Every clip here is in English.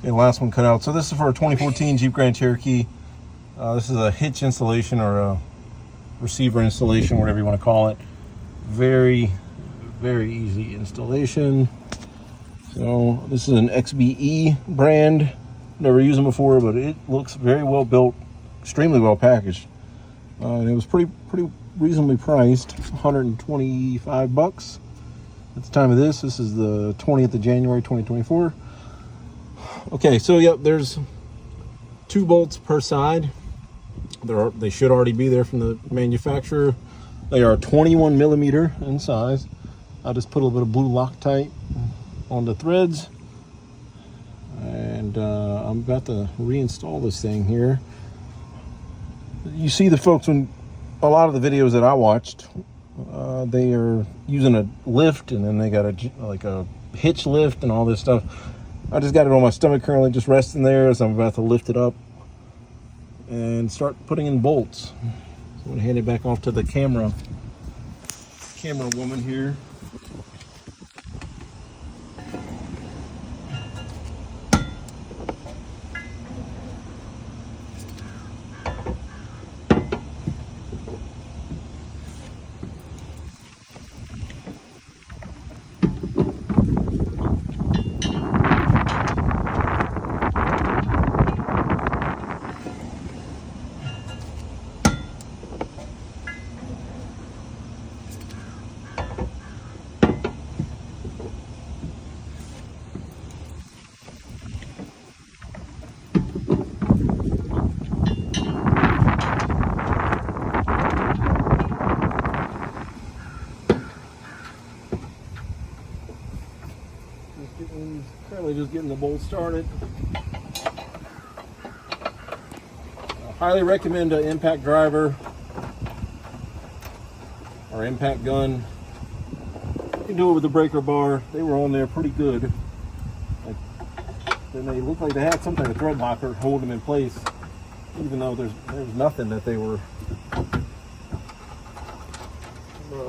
Okay, last one cut out. So this is for a 2014 Jeep Grand Cherokee. This is a hitch installation or a receiver installation, whatever you want to call it. Very, very easy installation. So this is an XBE brand. Never used them before, but it looks very well built, extremely well packaged. And it was pretty reasonably priced, 125 bucks at the time of this. This is the 20th of January 2024. Okay, so yep, there's 2 bolts per side. They should already be there from the manufacturer. They are 21 millimeter in size. I'll just put a little bit of blue Loctite on the threads, and I'm about to reinstall this thing here. You see the folks, when a lot of the videos that I watched, they are using a lift, and then they got a hitch lift and all this stuff. I just got it on my stomach currently, just resting there as I'm about to lift it up and start putting in bolts. So I'm going to hand it back off to the camera woman here. Currently just getting the bolt started. I highly recommend an impact driver or impact gun. You can do it with the breaker bar. They were on there pretty good. Then they looked like they had some kind of thread locker holding them in place, even though there's nothing that they were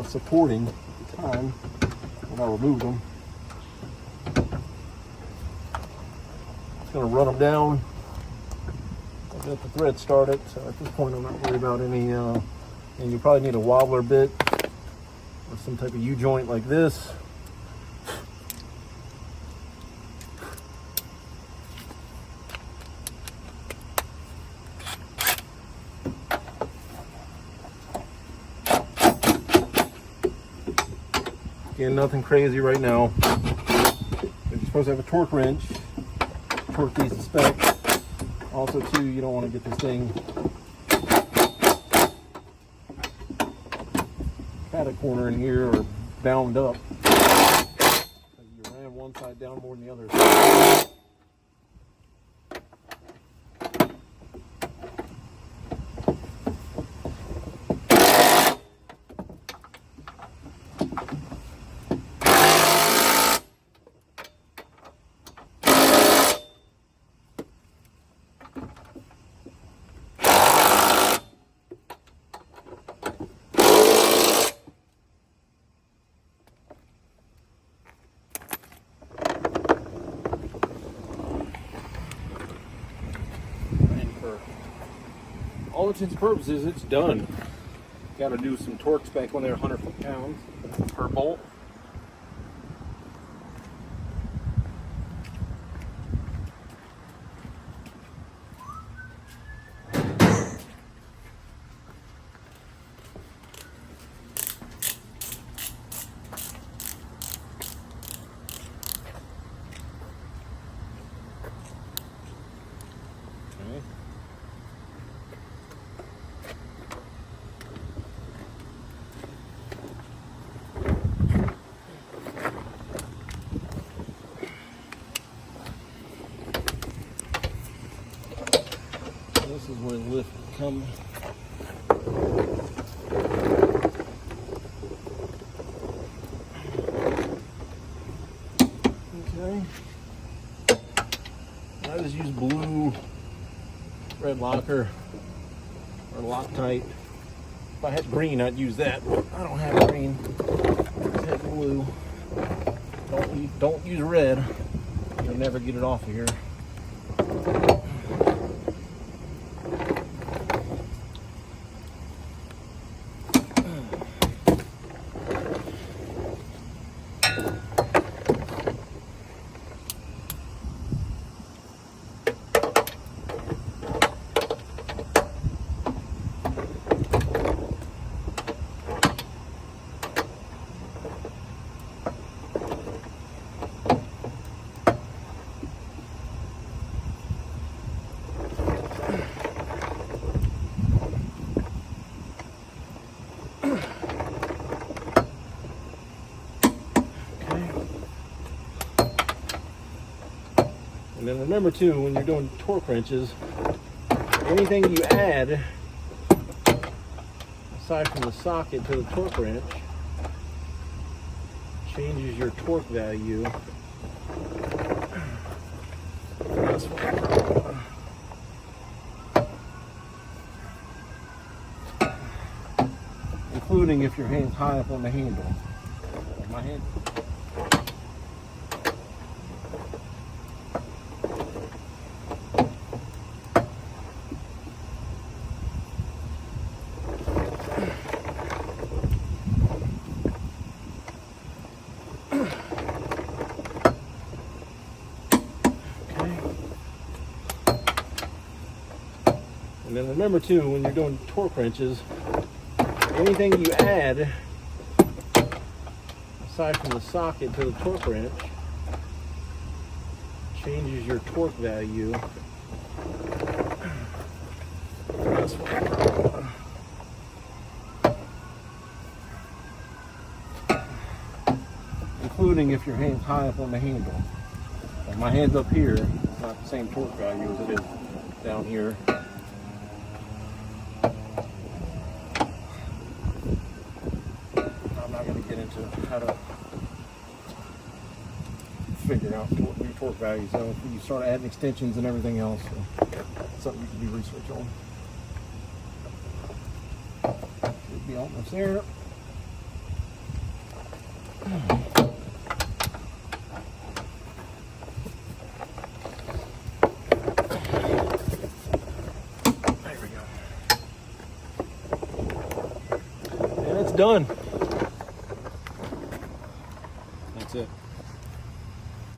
supporting at the time when I removed them. Going to run them down. I've got the thread started, so at this point I'm not worried about any and you probably need a wobbler bit or some type of U-joint like this. Again, nothing crazy right now. You're supposed to have a torque wrench. Torque these to spec. Also too, you don't want to get this thing at a corner in here or bound up. You ran one side down more than the other. All intents and purposes, it's done. Got to do some torque spec when they're 100 foot-pounds per bolt. This is where the lift comes. Okay. I just use blue red locker or Loctite. If I had green, I'd use that, but I don't have green. I just have blue. Don't use red. You'll never get it off of here. And then remember too, when you're doing torque wrenches, anything you add aside from the socket to the torque wrench changes your torque value. That's what, including if your hand's high up on the handle. My hand. And then remember too, when you're doing torque wrenches, anything you add aside from the socket to the torque wrench changes your torque value. That's what, including if your hand's high up on the handle. Like my hand's up here, it's not the same torque value as it is down here. I'm not going to get into how to figure out new torque values. So if you start adding extensions and everything else, it's something you can do research on. Should be almost there. There we go. And it's done.